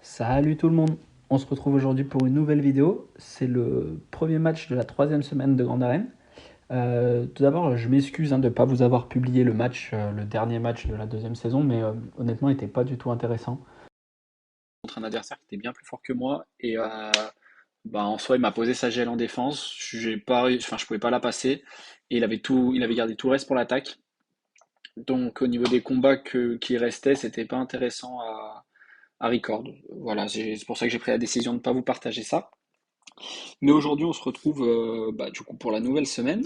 Salut tout le monde, on se retrouve aujourd'hui pour une nouvelle vidéo. C'est le premier match de la troisième semaine de Grande Arène. Tout d'abord, je m'excuse de ne pas vous avoir publié le match, le dernier match de la deuxième saison, mais honnêtement, il n'était pas du tout intéressant. Contre un adversaire qui était bien plus fort que moi et en soi il m'a posé sa gel en défense, je pouvais pas la passer et il avait gardé tout le reste pour l'attaque. Donc au niveau des combats qui restaient, c'était pas intéressant à record. Voilà, c'est pour ça que j'ai pris la décision de ne pas vous partager ça. Mais aujourd'hui on se retrouve du coup pour la nouvelle semaine.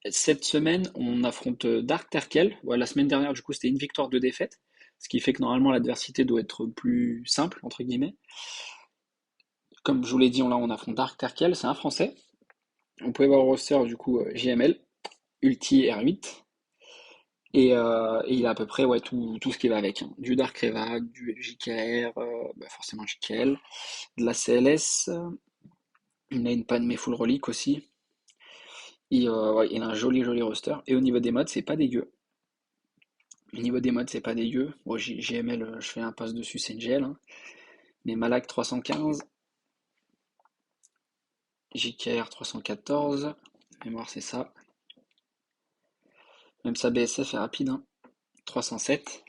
Cette semaine on affronte Dark Terkel. Ouais, la semaine dernière du coup c'était une victoire, deux défaites, ce qui fait que normalement l'adversité doit être plus simple entre guillemets. Comme je vous l'ai dit, on affronte Dark Terkel, c'est un français. On pouvait voir au roster du coup JML, Ulti R8, et il a à peu près ouais, tout ce qui va avec, hein. Du Dark Revac, du JKR, forcément JKL, de la CLS, il a une Padmé Full Relic aussi. Ouais, il a un joli roster. Et au niveau des modes, c'est pas dégueu. Au niveau des modes, c'est pas dégueu. Bon, JML, je fais un pass dessus, c'est une GL, hein. Mais Malak 315, JKR 314, mémoire c'est ça. Même sa BSF est rapide, hein. 307.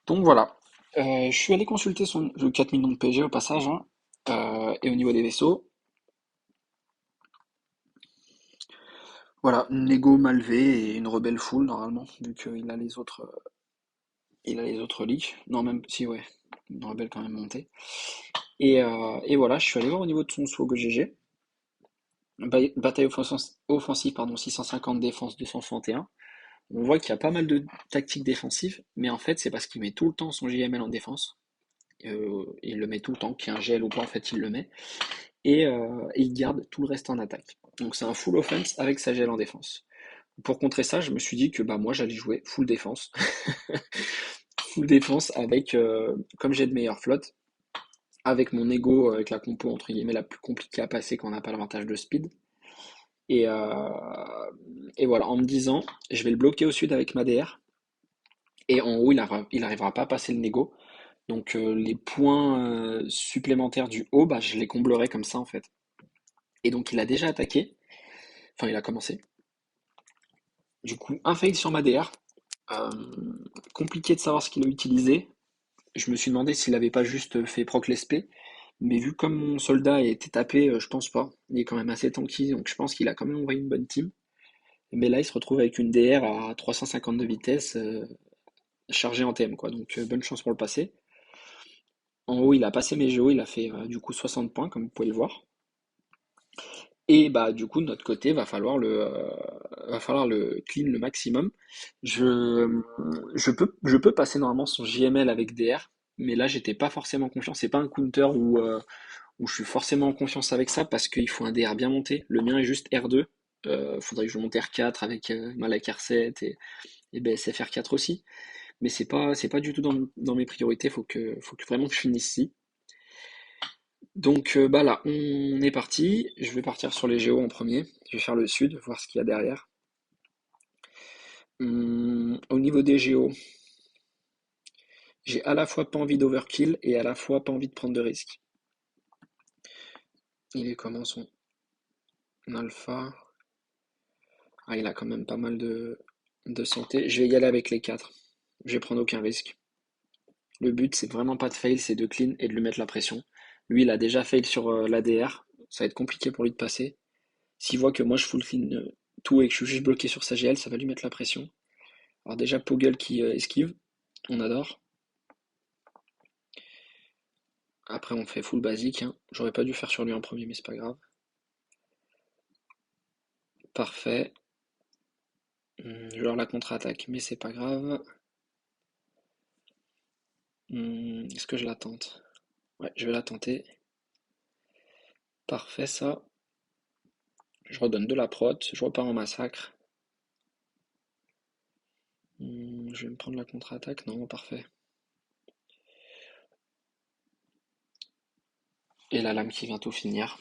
Donc voilà. Je suis allé consulter le 4 millions de PG au passage, hein. Et au niveau des vaisseaux, voilà, une Lego Malvé et une Rebelle Full normalement, vu il a les autres leaks. Non, même si, ouais, une Rebelle quand même montée. Et voilà, je suis allé voir au niveau de son SWOG GG. Bataille offensive, pardon, 650, défense 261. On voit qu'il y a pas mal de tactiques défensives, mais en fait, c'est parce qu'il met tout le temps son JML en défense. Il le met tout le temps, qu'il y ait un GL ou pas, en fait, il le met. Et il garde tout le reste en attaque. Donc c'est un full offense avec sa gel en défense. Pour contrer ça, je me suis dit que bah moi j'allais jouer full défense. Full défense avec, comme j'ai de meilleures flottes, avec mon ego, avec la compo entre guillemets la plus compliquée à passer quand on n'a pas l'avantage de speed. Et, euh, et voilà, en me disant, je vais le bloquer au sud avec ma DR. Et en haut, il arrivera pas à passer le nego. Donc les points supplémentaires du haut, bah, je les comblerai comme ça en fait. Et donc il a déjà attaqué, enfin il a commencé. Du coup, un fail sur ma DR. Euh, Compliqué de savoir ce qu'il a utilisé. Je me suis demandé s'il avait pas juste fait proc l'SP. Mais vu comme mon soldat était tapé, je pense pas. Il est quand même assez tanky, donc je pense qu'il a quand même envoyé une bonne team. Mais là, il se retrouve avec une DR à 350 de vitesse, chargée en TM, quoi. Donc bonne chance pour le passer. En haut, il a passé mes géos, il a fait du coup 60 points, comme vous pouvez le voir. Et bah du coup de notre côté, va falloir le clean le maximum. Je peux passer normalement son JML avec DR, mais là j'étais pas forcément confiant. C'est pas un counter où je suis forcément en confiance avec ça parce qu'il faut un DR bien monté. Le mien est juste R2. Faudrait que je monte R4 avec Malak R7 et BSF R4 aussi. Mais c'est pas du tout dans mes priorités. Faut que vraiment que je finisse ici. Donc bah là, on est parti. Je vais partir sur les géos en premier. Je vais faire le sud, voir ce qu'il y a derrière. Au niveau des géos, j'ai à la fois pas envie d'overkill et à la fois pas envie de prendre de risques. Il est comment son alpha? Ah, il a quand même pas mal de santé. Je vais y aller avec les 4. Je vais prendre aucun risque. Le but, c'est vraiment pas de fail, c'est de clean et de lui mettre la pression. Lui, il a déjà fail sur l'ADR. Ça va être compliqué pour lui de passer. S'il voit que moi je full clean tout et que je suis juste bloqué sur sa GL, ça va lui mettre la pression. Alors déjà Poggle qui esquive, on adore. Après on fait full basique, hein. J'aurais pas dû faire sur lui en premier mais c'est pas grave. Parfait. Je vais leur la contre-attaque mais c'est pas grave. Est-ce que je la tente? Ouais, je vais la tenter. Parfait ça. Je redonne de la prot, je repars en massacre. Je vais me prendre la contre-attaque, non, parfait. Et la lame qui vient tout finir.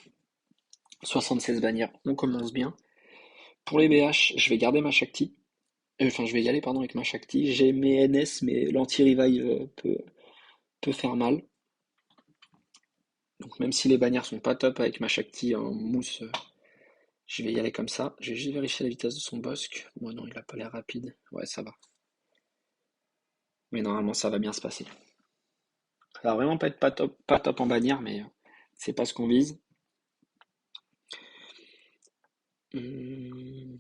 76 bannières, on commence bien. Pour les BH, je vais garder ma Shakti. Enfin, je vais y aller, pardon, avec ma Shakti. J'ai mes NS, mais l'anti-revive peut faire mal. Donc même si les bannières sont pas top avec ma Shakti en mousse, je vais y aller comme ça. Je vais juste vérifier la vitesse de son bosque. Bon non, il a pas l'air rapide. Ouais, ça va. Mais normalement, ça va bien se passer. Ça va vraiment pas être pas top en bannière, mais c'est pas ce qu'on vise. Hum,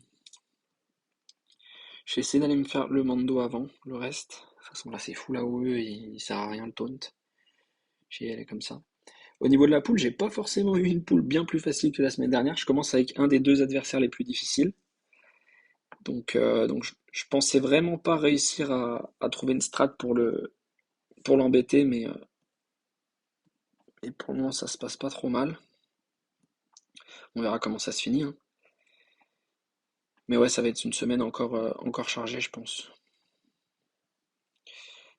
Je vais essayer d'aller me faire le Mando avant le reste. De toute façon, là, c'est full AOE et il sert à rien le taunt. Je vais y aller comme ça. Au niveau de la poule, j'ai pas forcément eu une poule bien plus facile que la semaine dernière. Je commence avec un des deux adversaires les plus difficiles. Donc je pensais vraiment pas réussir à trouver une strat pour l'embêter, mais pour le moment ça se passe pas trop mal. On verra comment ça se finit, hein. Mais ouais, ça va être une semaine encore chargée, je pense.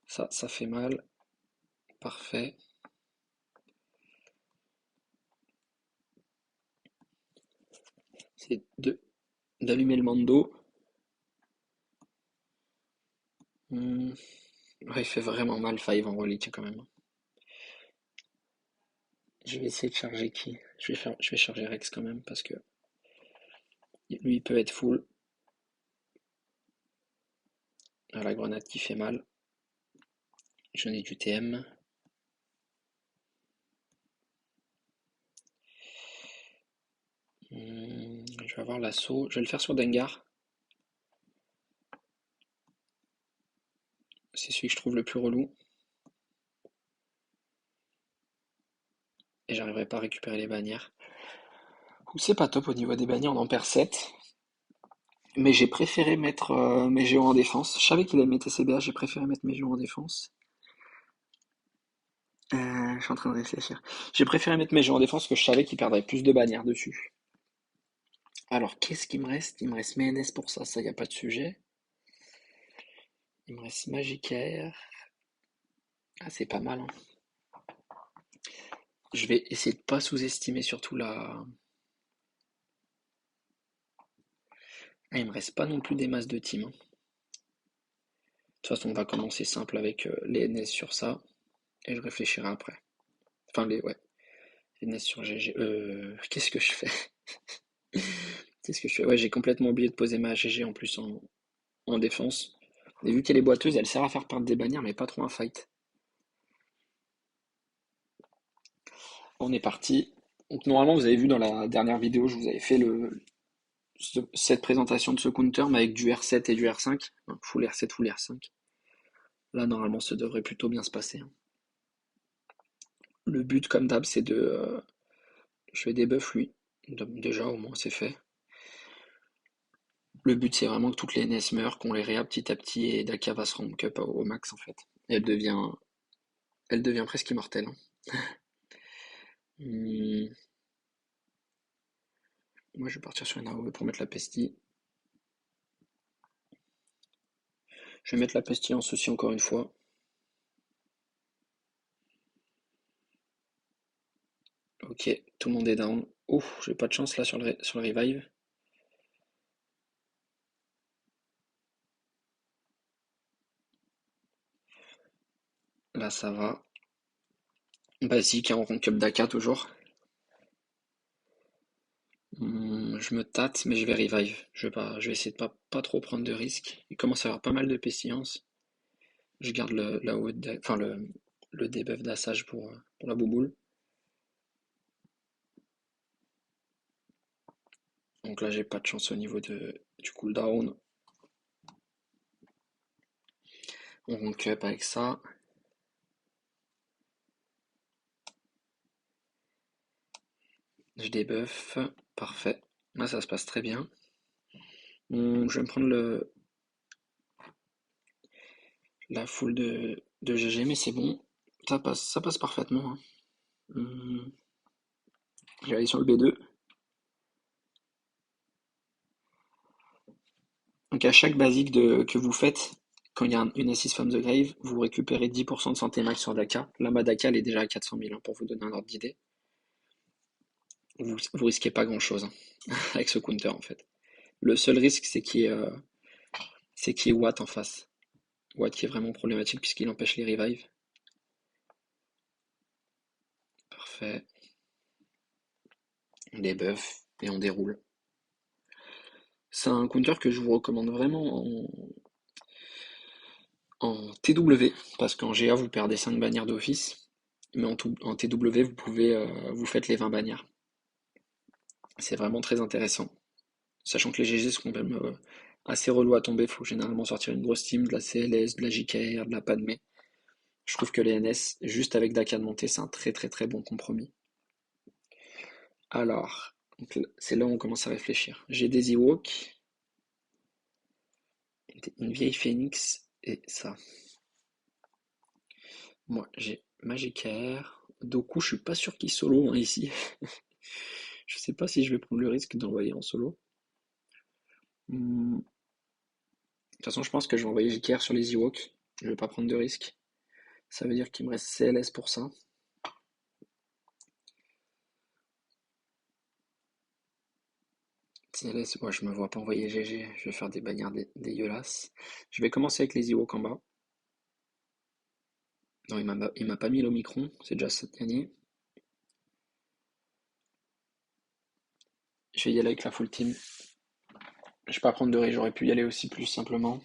Ça fait mal. Parfait. C'est d'allumer le mando. Hmm. Ouais, il fait vraiment mal Five en relique quand même. Je vais essayer de charger qui? Je vais charger Rex quand même parce que lui il peut être full. Ah, la grenade qui fait mal. J'en ai du TM. Je vais avoir l'assaut. Je vais le faire sur Dengar. C'est celui que je trouve le plus relou. Et j'arriverai pas à récupérer les bannières. C'est pas top au niveau des bannières, on en perd 7. Mais j'ai préféré mettre mes géants en défense. Je savais qu'il allait mettre TCBA, j'ai préféré mettre mes géants en défense. Je suis en train de réfléchir. J'ai préféré mettre mes géants en défense parce que je savais qu'ils perdraient plus de bannières dessus. Alors, qu'est-ce qu'il me reste? Il me reste mes NS pour ça y a pas de sujet. Il me reste Magicaire. Ah, c'est pas mal, hein. Je vais essayer de pas sous-estimer surtout la. Ah, il me reste pas non plus des masses de team, hein. De toute façon, on va commencer simple avec les NS sur ça, et je réfléchirai après. Enfin, ouais, les NS sur GG. Qu'est-ce que je fais? Qu'est-ce que je fais? Ouais, j'ai complètement oublié de poser ma GG en plus en défense. Et vu qu'elle est boiteuse, elle sert à faire perdre des bannières, mais pas trop un fight. On est parti. Donc normalement, vous avez vu dans la dernière vidéo, je vous avais fait cette présentation de ce counter, mais avec du R7 et du R5. Donc, full R7, full R5. Là, normalement, ça devrait plutôt bien se passer, hein. Le but, comme d'hab, c'est je vais debuff lui. Donc, déjà, au moins, c'est fait. Le but, c'est vraiment que toutes les NS meurent, qu'on les réa petit à petit, et Daka va se rank up au max, en fait. Et elle devient presque immortelle, hein. Hmm, Moi, je vais partir sur une AOE pour mettre la pestie. Je vais mettre la pestie en souci encore une fois. Ok, tout le monde est down. Ouf, j'ai pas de chance là sur le revive. Là, ça va. Basique, hein, on rank up Daka toujours. Je me tâte, mais je vais revive. Je vais essayer de pas trop prendre de risques. Il commence à y avoir pas mal de pestilence. Je garde enfin le debuff d'assage pour la bouboule. Donc là, j'ai pas de chance au niveau du cooldown. On rank up avec ça. Je debuff. Parfait. Là, ça se passe très bien. Je vais me prendre la full de GG, mais c'est bon. Ça passe parfaitement, hein. Hum, Je vais aller sur le B2. Donc à chaque basique que vous faites, quand il y a une assist from the grave, vous récupérez 10% de santé max sur Daka. Là, ma Daka, elle est déjà à 400 000, hein, pour vous donner un ordre d'idée. Vous risquez pas grand-chose, hein, avec ce counter, en fait. Le seul risque, c'est qu'il y ait Watt en face. Watt qui est vraiment problématique puisqu'il empêche les revives. Parfait. on débuff et on déroule. C'est un counter que je vous recommande vraiment en TW, parce qu'en GA vous perdez 5 bannières d'office, mais en TW vous pouvez vous faites les 20 bannières. C'est vraiment très intéressant. Sachant que les GG sont quand même assez relous à tomber, il faut généralement sortir une grosse team, de la CLS, de la JKR, de la Padmé. Je trouve que les NS, juste avec Daka de montée, c'est un très très très bon compromis. Alors, c'est là où on commence à réfléchir. J'ai des Ewoks, une vieille Phoenix et ça. Moi, j'ai Magikarp. Doku, je suis pas sûr qu'il solo hein, ici. Je sais pas si je vais prendre le risque d'envoyer en solo. De toute façon, je pense que je vais envoyer JKR sur les Ewoks. Je vais pas prendre de risque. Ça veut dire qu'il me reste CLS pour ça. CLS, moi je me vois pas envoyer GG. Je vais faire des bannières dégueulasses. Je vais commencer avec les Ewoks en bas. Non, il m'a pas mis l'Omicron. C'est déjà ça de gagné. Je vais y aller avec la full team. Je vais pas prendre de risque. J'aurais pu y aller aussi plus simplement.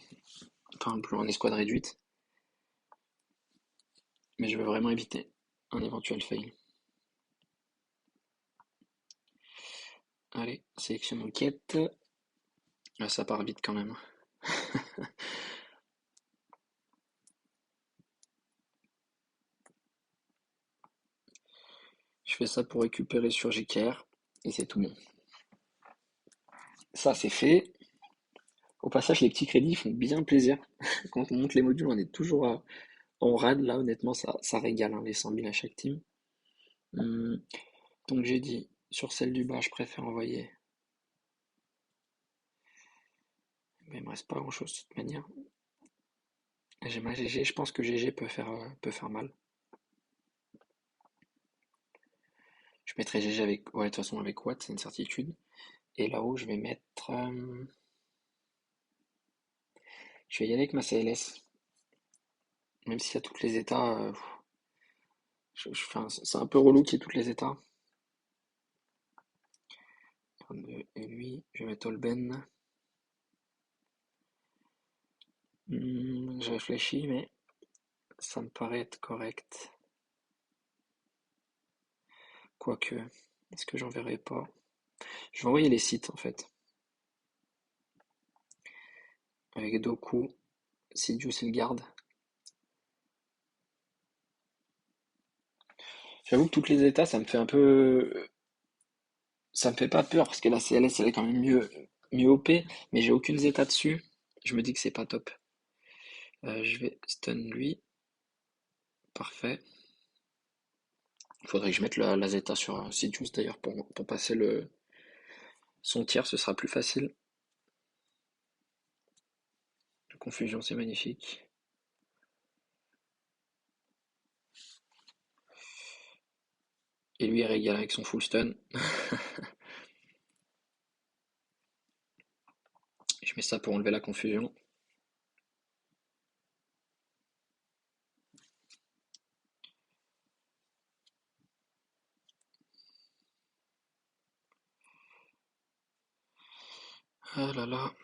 Enfin, plus en escouade réduite. Mais je veux vraiment éviter un éventuel fail. Allez, sélection quête. Ah, ça part vite quand même. Je fais ça pour récupérer sur JKR et c'est tout bon. Ça c'est fait. Au passage, les petits crédits font bien plaisir. Quand on monte les modules, on est toujours en rad. Là, honnêtement, ça régale hein, les 100 000 à chaque team. Hum, Donc j'ai dit, sur celle du bas, je préfère envoyer. Mais il me reste pas grand chose de toute manière. J'ai ma GG, je pense que GG peut faire mal. Je mettrai GG avec. Ouais, de toute façon, avec Watt, c'est une certitude. Et là-haut, je vais mettre. Je vais y aller avec ma CLS. Même s'il y a toutes les états. Enfin, c'est un peu relou qu'il y ait toutes les états. 32 et lui, je vais mettre Olben. Je réfléchis, mais ça me paraît être correct. Quoique, est-ce que j'en verrai pas? Je vais envoyer les sites en fait. Avec Doku, Sidious et le garde. J'avoue que toutes les états, ça me fait un peu. Ça me fait pas peur parce que la CLS elle est quand même mieux OP, mais j'ai aucune zeta dessus. Je me dis que c'est pas top. Je vais stun lui. Parfait. Il faudrait que je mette la zeta sur Sidious d'ailleurs pour passer son tir, ce sera plus facile. La confusion, c'est magnifique. Et lui, il régale avec son full stun. Je mets ça pour enlever la confusion. Ah là là.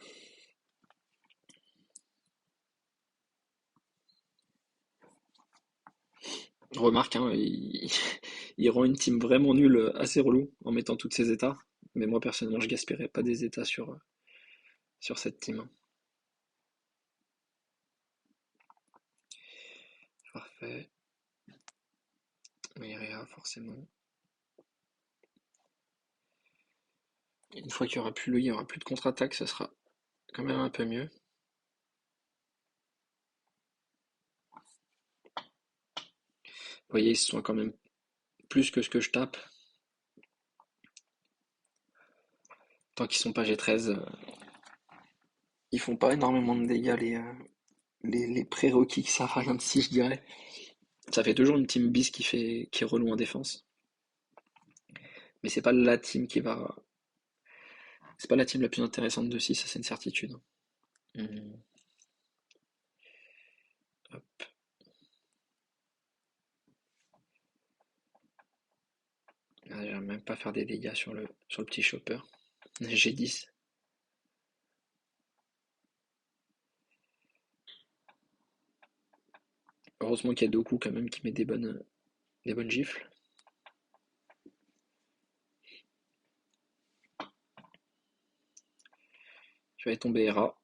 Remarque, hein, il rend une team vraiment nulle, assez relou, en mettant toutes ses états. Mais moi, personnellement, je gaspillerais pas des états sur cette team. Parfait. Irea, forcément. Une fois qu'il y aura plus lui, il y aura plus de contre-attaque, ça sera quand même un peu mieux. Vous voyez, ils sont quand même plus que ce que je tape. Tant qu'ils sont pas G13, ils font pas énormément de dégâts, les prérequis qui servent à rien de si, je dirais. Ça fait toujours une team bis qui est relou en défense. Mais c'est pas la team qui va. C'est pas la team la plus intéressante de 6, ça c'est une certitude. Hmm. Hop. Ah, j'arrive même pas à faire des dégâts sur le petit chopper. G10. Heureusement qu'il y a Doku quand même qui met des bonnes gifles. Je vais tomber Hera.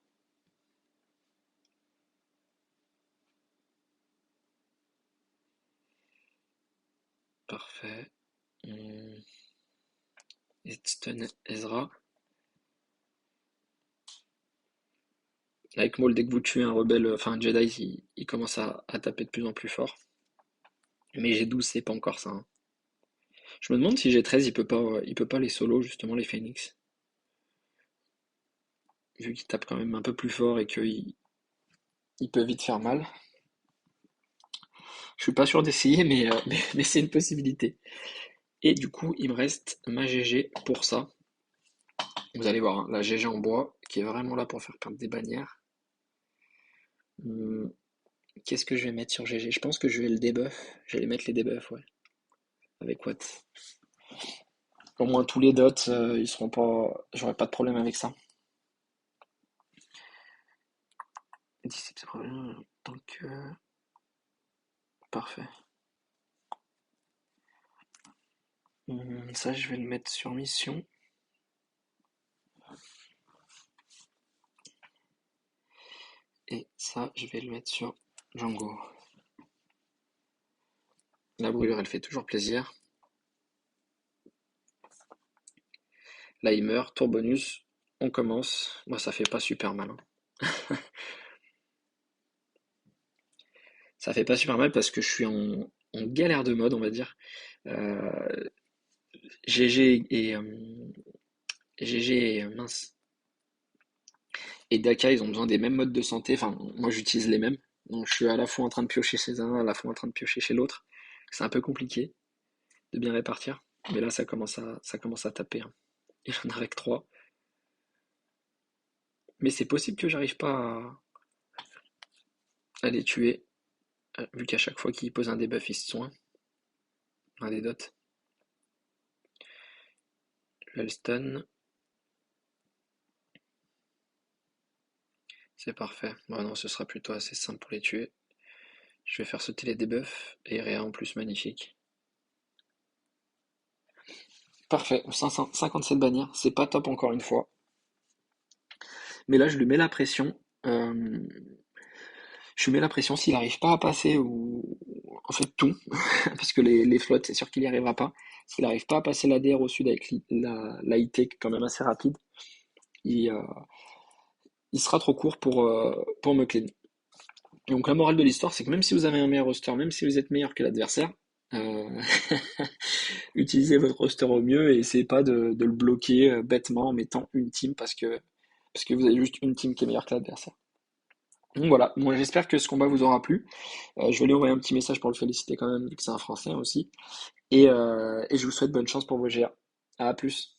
Parfait. Stun Ezra. Avec Maul, dès que vous tuez un rebelle, enfin un Jedi, il commence à taper de plus en plus fort. Mais G12, c'est pas encore ça, hein. Je me demande si G13, il peut pas les solo, justement, les Phoenix. Vu qu'il tape quand même un peu plus fort et qu'il peut vite faire mal. Je suis pas sûr d'essayer, mais c'est une possibilité. Et du coup, il me reste ma GG pour ça. Vous allez voir, hein, la GG en bois, qui est vraiment là pour faire perdre des bannières. Hum, Qu'est-ce que je vais mettre sur GG? Je pense que je vais le debuff. Je vais les mettre les debuffs, ouais. Avec what? Au moins tous les dots, ils seront pas. J'aurai pas de problème avec ça. Dissipe ce problème. Donc, parfait. Ça, je vais le mettre sur mission. Et ça, je vais le mettre sur Django. La brûlure, elle fait toujours plaisir. Là, il meurt. Tour bonus. On commence. Moi, ça fait pas super mal, hein. Ça fait pas super mal parce que je suis en galère de mode, on va dire. Euh, GG et mince. Et Daka, ils ont besoin des mêmes modes de santé. Enfin, moi, j'utilise les mêmes. Donc, je suis à la fois en train de piocher chez un, à la fois en train de piocher chez l'autre. C'est un peu compliqué de bien répartir. Mais là, ça commence à taper, hein. Il y en a avec 3. Mais c'est possible que j'arrive pas à les tuer, vu qu'à chaque fois qu'ils posent un debuff, ils se soignent. Un des dots. Là, le stun. C'est parfait. Bon, non, ce sera plutôt assez simple pour les tuer. Je vais faire sauter les debuffs. Et Réa en plus, magnifique. Parfait. 57 bannières. C'est pas top encore une fois. Mais là, je lui mets la pression. Euh, je lui mets la pression s'il n'arrive pas à passer ou en fait tout, parce que les flottes, c'est sûr qu'il n'y arrivera pas. S'il n'arrive pas à passer la DR au sud avec la IT qui est quand même assez rapide, il, euh, il sera trop court pour me clean. Et donc la morale de l'histoire, c'est que même si vous avez un meilleur roster, même si vous êtes meilleur que l'adversaire, euh, utilisez votre roster au mieux et essayez pas de le bloquer bêtement en mettant une team parce que vous avez juste une team qui est meilleure que l'adversaire. Donc voilà, moi j'espère que ce combat vous aura plu. Je vais lui envoyer un petit message pour le féliciter quand même, vu que c'est un Français aussi. Et je vous souhaite bonne chance pour vos GA. À plus.